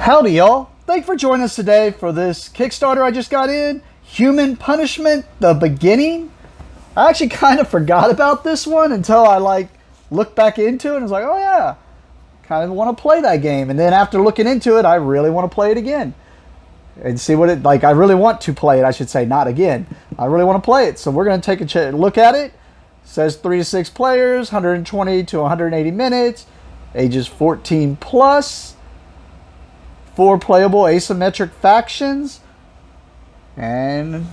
Howdy, y'all. Thanks for joining us today for this Kickstarter I just got in. Human Punishment, the beginning. I actually kind of forgot about this one until I looked back into it and was like, oh yeah, kind of want to play that game. And then after looking into it, I really want to play it again. And see what I really want to play it, I should say, not again. I really want to play it. So we're going to take a look at it. It says 3 to 6 players, 120 to 180 minutes, ages 14 plus. 4 playable asymmetric factions, and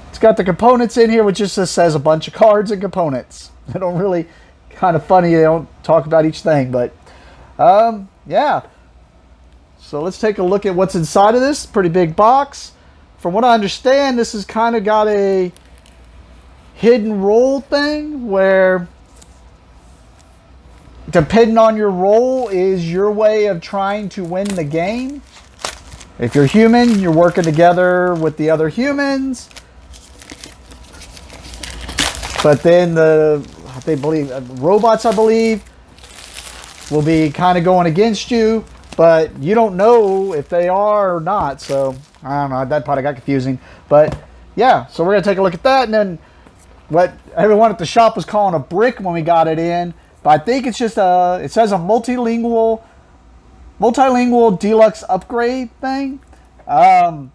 it's got the components in here, which just says a bunch of cards and components. They don't really, kind of funny, they don't talk about each thing, but yeah. So let's take a look at what's inside of this pretty big box. From what I understand, this has kind of got a hidden role thing where depending on your role is your way of trying to win the game. If you're human, you're working together with the other humans. But then robots, I believe, will be kind of going against you. But you don't know if they are or not. So, I don't know. That probably got confusing. But, yeah. So, we're going to take a look at that. And then what everyone at the shop was calling a brick when we got it in. But I think it's just it says a multilingual deluxe upgrade thing. I'm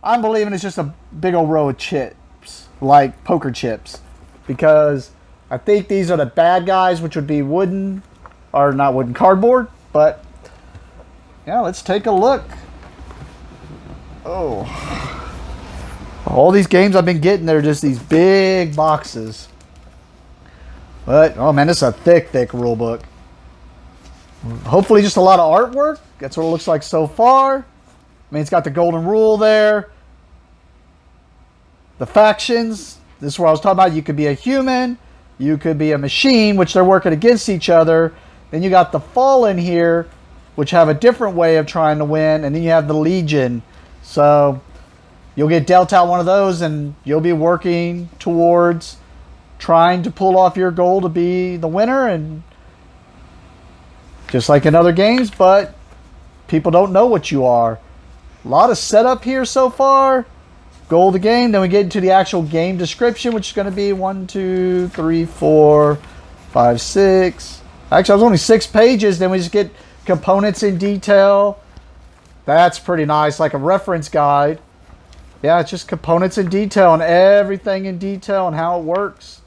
believing it's just a big old row of chips, like poker chips, because I think these are the bad guys, which would be wooden, or not wooden, cardboard. But yeah, let's take a look. Oh, all these games I've been getting, they're just these big boxes. But oh man, this is a thick rule book. Hopefully just a lot of artwork. That's what it looks like so far. I mean, it's got the golden rule there. The factions. This is where I was talking about. You could be a human. You could be a machine, which they're working against each other. Then you got the Fallen here, which have a different way of trying to win. And then you have the Legion. So you'll get dealt out one of those, and you'll be working towards trying to pull off your goal to be the winner. And just like in other games, but people don't know what you are. A lot of setup here so far. Goal of the game. Then we get into the actual game description, which is going to be 1, 2, 3, 4, 5, 6. Actually, I was only 6 pages. Then we just get components in detail. That's pretty nice, like a reference guide. Yeah, it's just components in detail and everything in detail and how it works.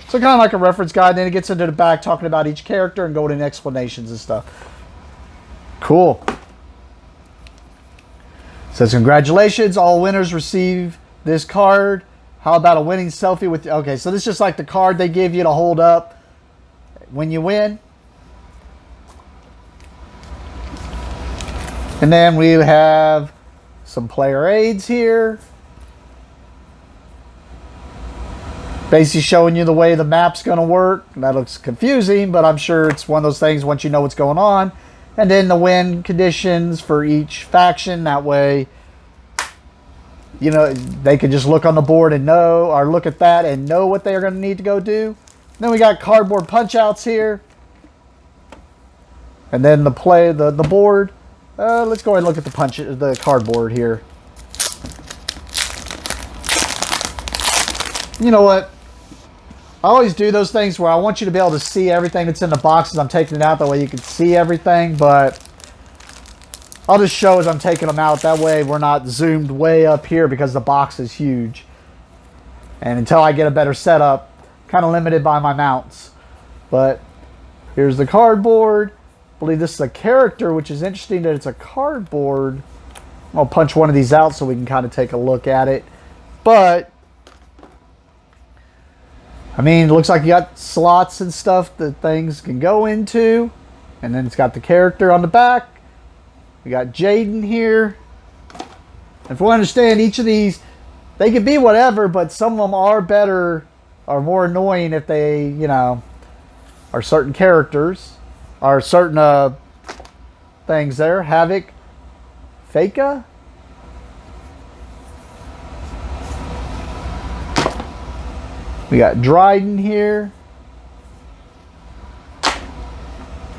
So kind of like a reference guide. Then it gets into the back talking about each character and going into explanations and stuff. Cool. Says congratulations, all winners receive this card. How about a winning selfie with? Okay, so this is just like the card they give you to hold up when you win. And then we have some player aids here. Basically showing you the way the map's going to work. That looks confusing, but I'm sure it's one of those things once you know what's going on. And then the win conditions for each faction. That way, you know, they can just look on the board and know, or look at that and know what they're going to need to go do. Then we got cardboard punch outs here. And then the board. Let's go ahead and look at the cardboard here. You know what? I always do those things where I want you to be able to see everything that's in the boxes. I'm taking it out that way you can see everything, but I'll just show as I'm taking them out. That way we're not zoomed way up here because the box is huge. And until I get a better setup, kind of limited by my mounts. But here's the cardboard. I believe this is a character, which is interesting that it's a cardboard. I'll punch one of these out so we can kind of take a look at it. But I mean, it looks like you got slots and stuff that things can go into. And then it's got the character on the back. We got Jaden here. If we understand, each of these, they could be whatever, but some of them are better or more annoying if they, you know, are certain characters. Are certain things there. Havoc. Faker. We got Dryden here.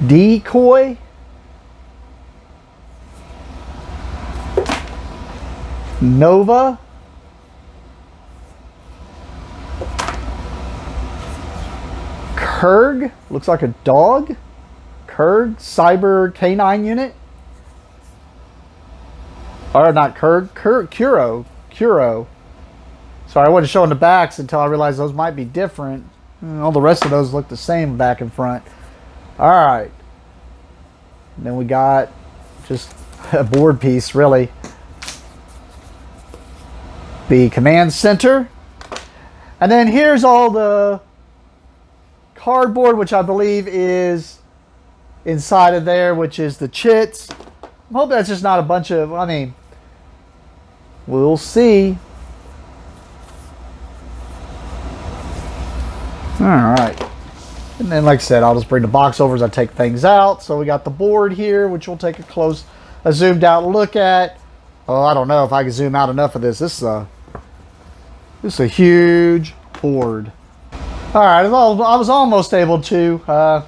Decoy. Nova. Kurg, looks like a dog. Kurg, Cyber Canine Unit. Or not Kurg, Kuro. Sorry, I wasn't showing the backs until I realized those might be different. All the rest of those look the same back and front. Alright. Then we got just a board piece, really. The command center. And then here's all the cardboard, which I believe is inside of there, which is the chits. I hope that's just not a bunch of, I mean, we'll see. Alright. And then, like I said, I'll just bring the box over as I take things out. So we got the board here, which we'll take a zoomed out look at. Oh, I don't know if I can zoom out enough of this. This is a huge board. Alright, I was almost able to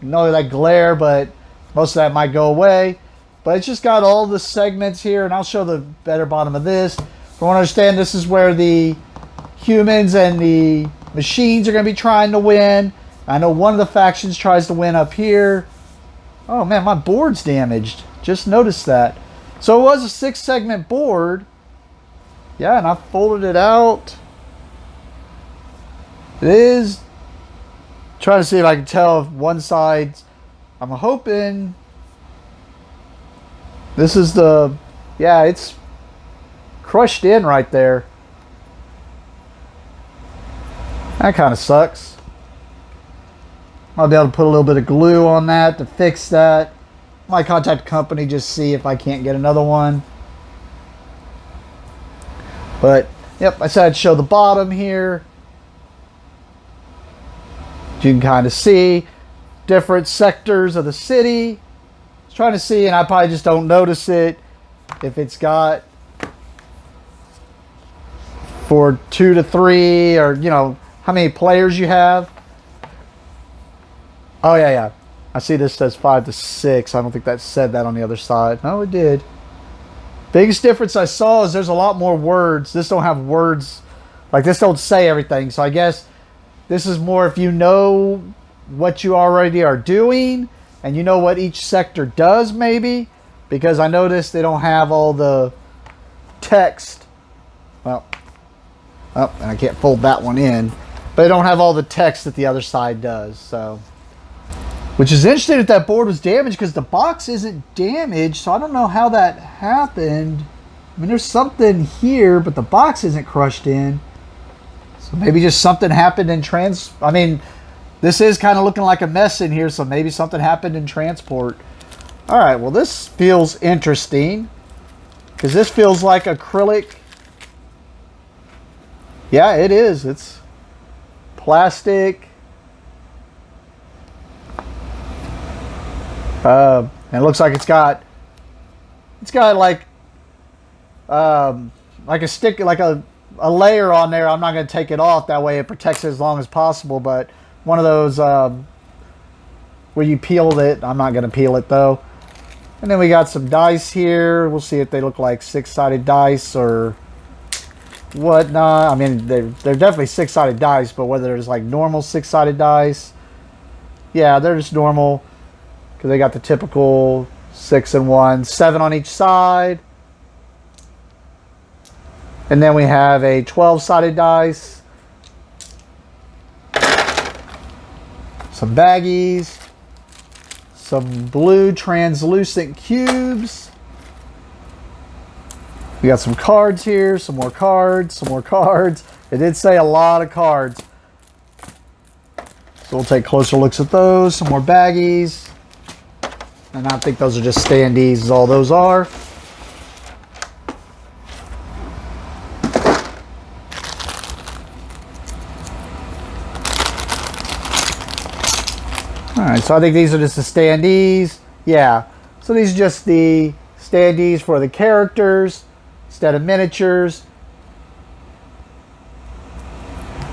know that glare, but most of that might go away. But it's just got all the segments here, and I'll show the better bottom of this. If you want to understand, this is where the humans and the machines are going to be trying to win. I know one of the factions tries to win up here. Oh man, my board's damaged. Just noticed that. So it was a 6-segment board. Yeah, and I folded it out. It is. Trying to see if I can tell if one side. I'm hoping. This is the. Yeah, it's crushed in right there. That kind of sucks. I'll be able to put a little bit of glue on that to fix that. Might contact the company, just see if I can't get another one. But, yep, I said I'd show the bottom here. You can kind of see different sectors of the city. I was trying to see, and I probably just don't notice it, if it's got for 2 to 3, or, you know, how many players you have. Oh, yeah. I see this says 5 to 6. I don't think that said that on the other side. No, it did. Biggest difference I saw is there's a lot more words. This don't have words. Like, this don't say everything. So I guess this is more if you know what you already are doing and you know what each sector does, maybe. Because I noticed they don't have all the text. Well, oh, and I can't fold that one in. But they don't have all the text that the other side does, so. Which is interesting that that board was damaged, because the box isn't damaged, so I don't know how that happened. I mean, there's something here, but the box isn't crushed in. So maybe just something happened in I mean, this is kind of looking like a mess in here, so maybe something happened in transport. Alright, well this feels interesting, because this feels like acrylic. Yeah, it is. It's plastic. And it looks like it's got like a stick, like a layer on there. I'm not going to take it off, that way it protects it as long as possible, but one of those where you peeled it. I'm not going to peel it though. And then we got some dice here. We'll see if they look like 6-sided dice or whatnot. I mean, they're definitely 6-sided dice, but whether it's like normal 6-sided dice, yeah, they're just normal. Because they got the typical 6 and 1, 7 on each side. And then we have a 12-sided dice. Some baggies. Some blue translucent cubes. We got some cards here, some more cards, some more cards. It did say a lot of cards. So we'll take closer looks at those. Some more baggies. And I think those are just standees, is all those are. Alright, so I think these are just the standees. Yeah, so these are just the standees for the characters instead of miniatures.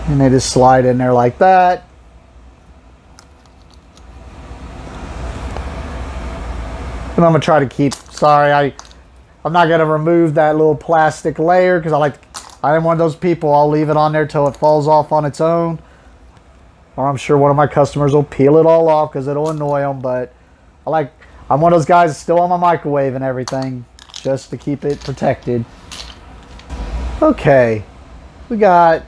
And they just slide in there like that. And I'm going to try to keep, sorry, I I'm not going to remove that little plastic layer because I am one of those people. I'll leave it on there till it falls off on its own. Or I'm sure one of my customers will peel it all off because it'll annoy them. But I'm one of those guys still on my microwave and everything just to keep it protected. Okay, we got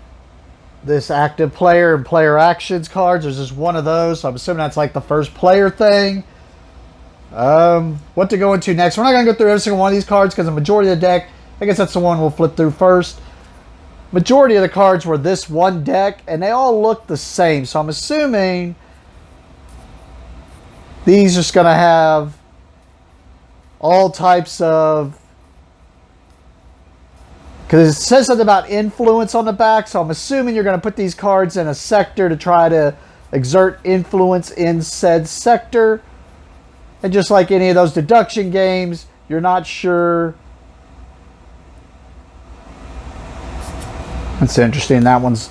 this active player and player actions cards. There's just one of those. So I'm assuming that's like the first player thing. What to go into next? We're not going to go through every single one of these cards because the majority of the deck, I guess that's the one we'll flip through first. Majority of the cards were this one deck, and they all look the same. So I'm assuming these are just going to have all types of... Because it says something about influence on the back, so I'm assuming you're going to put these cards in a sector to try to exert influence in said sector. And just like any of those deduction games, you're not sure. That's interesting. That one's...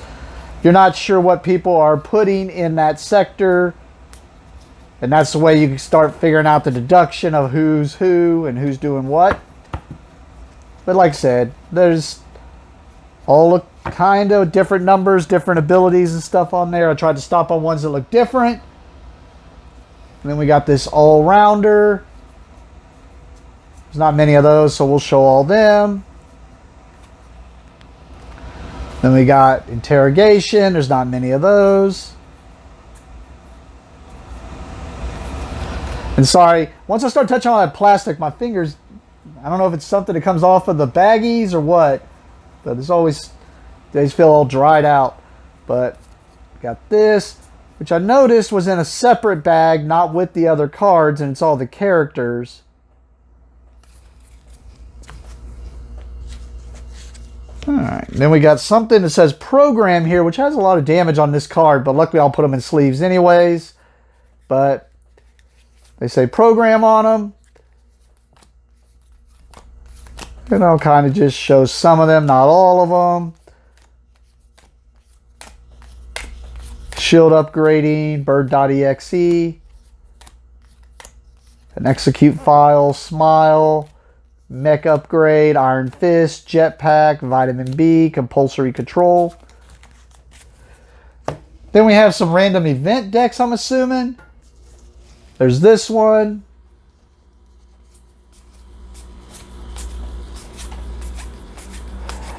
You're not sure what people are putting in that sector. And that's the way you can start figuring out the deduction of who's who and who's doing what. But like I said, there's all look kind of different numbers, different abilities and stuff on there. I tried to stop on ones that look different. And then we got this all-rounder. There's not many of those, so we'll show all them. Then we got interrogation. There's not many of those. And sorry, once I start touching on that plastic, my fingers, I don't know if it's something that comes off of the baggies or what, but there's always, they just feel all dried out. But got this, which I noticed was in a separate bag, not with the other cards, and it's all the characters. Alright, then we got something that says program here, which has a lot of damage on this card, but luckily I'll put them in sleeves anyways. But they say program on them. And I'll kind of just show some of them, not all of them. Shield upgrading, bird.exe, an execute file, smile, mech upgrade, iron fist, jetpack, vitamin B, compulsory control. Then we have some random event decks, I'm assuming. There's this one.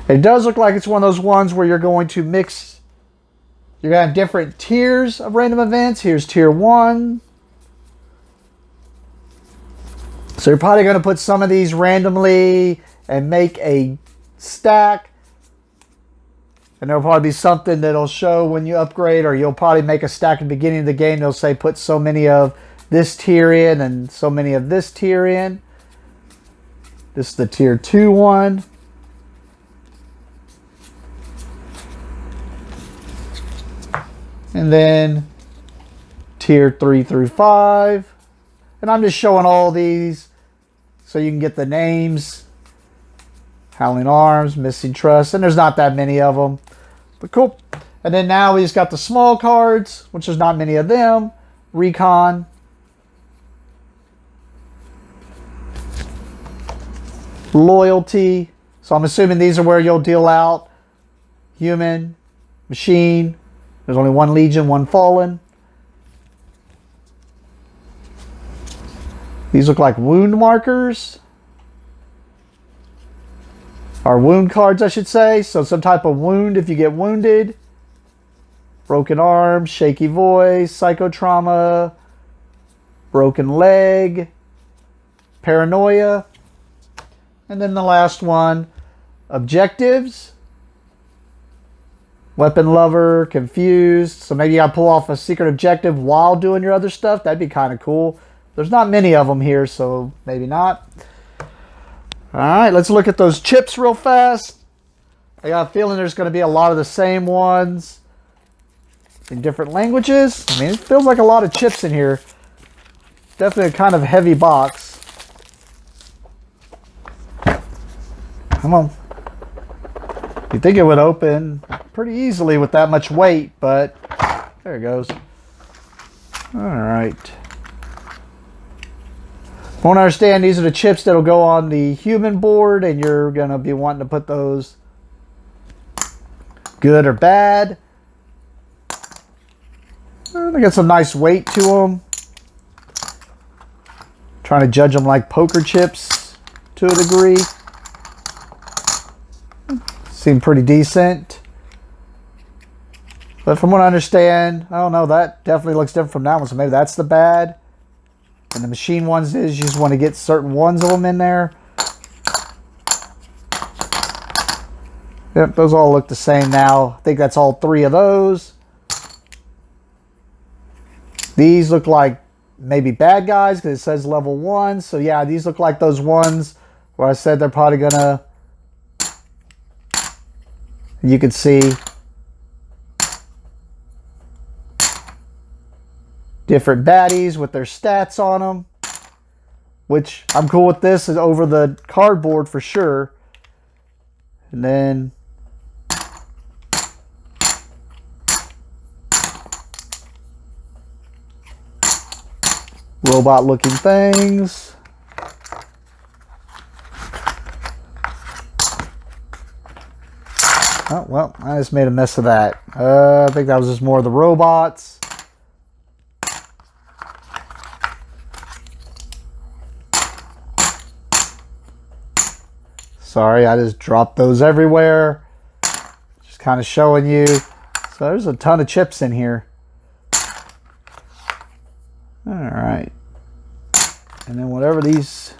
It does look like it's one of those ones where you're going to mix. You're going to have different tiers of random events. Here's tier 1. So you're probably going to put some of these randomly and make a stack. And there'll probably be something that'll show when you upgrade, or you'll probably make a stack at the beginning of the game. They'll say put so many of this tier in and so many of this tier in. This is the tier 2 one. And then tier 3 through 5. And I'm just showing all these so you can get the names. Howling Arms, Missing Trust, and there's not that many of them. But cool. And then now we just got the small cards, which there's not many of them. Recon. Loyalty. So I'm assuming these are where you'll deal out human, machine. There's only one Legion, one Fallen. These look like wound markers. Or wound cards, I should say. So some type of wound if you get wounded. Broken arm, shaky voice, psychotrauma, broken leg, paranoia. And then the last one, objectives. Weapon lover, confused. So maybe you gotta pull off a secret objective while doing your other stuff. That'd be kind of cool. There's not many of them here, so maybe not. Alright, let's look at those chips real fast. I got a feeling there's going to be a lot of the same ones in different languages. I mean, it feels like a lot of chips in here. Definitely a kind of heavy box. Come on. You'd think it would open pretty easily with that much weight, but there it goes. Alright. From what I understand, these are the chips that'll go on the human board, and you're going to be wanting to put those good or bad. They got some nice weight to them. Trying to judge them like poker chips to a degree. Seem pretty decent. But from what I understand, I don't know, that definitely looks different from that one. So maybe that's the bad. And the machine ones is you just want to get certain ones of them in there. Yep, those all look the same now. I think that's all 3 of those. These look like maybe bad guys because it says level 1. So yeah, these look like those ones where I said they're probably gonna... You can see different baddies with their stats on them, which I'm cool with. This is over the cardboard for sure. And then robot looking things. Oh, well, I just made a mess of that. I think that was just more of the robots. Sorry, I just dropped those everywhere. Just kind of showing you. So there's a ton of chips in here. All right. And then whatever these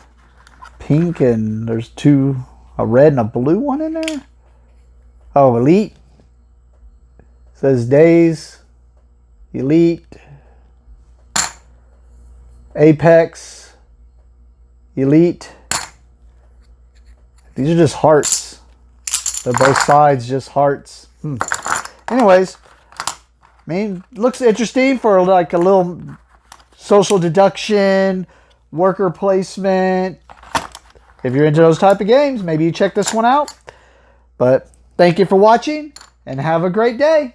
pink and there's 2, a red and a blue one in there. Oh, Elite. Says Days. Elite. Apex. Elite. These are just hearts. They're both sides just hearts. Anyways, I mean, looks interesting for like a little social deduction, worker placement. If you're into those type of games, maybe you check this one out. But thank you for watching and have a great day.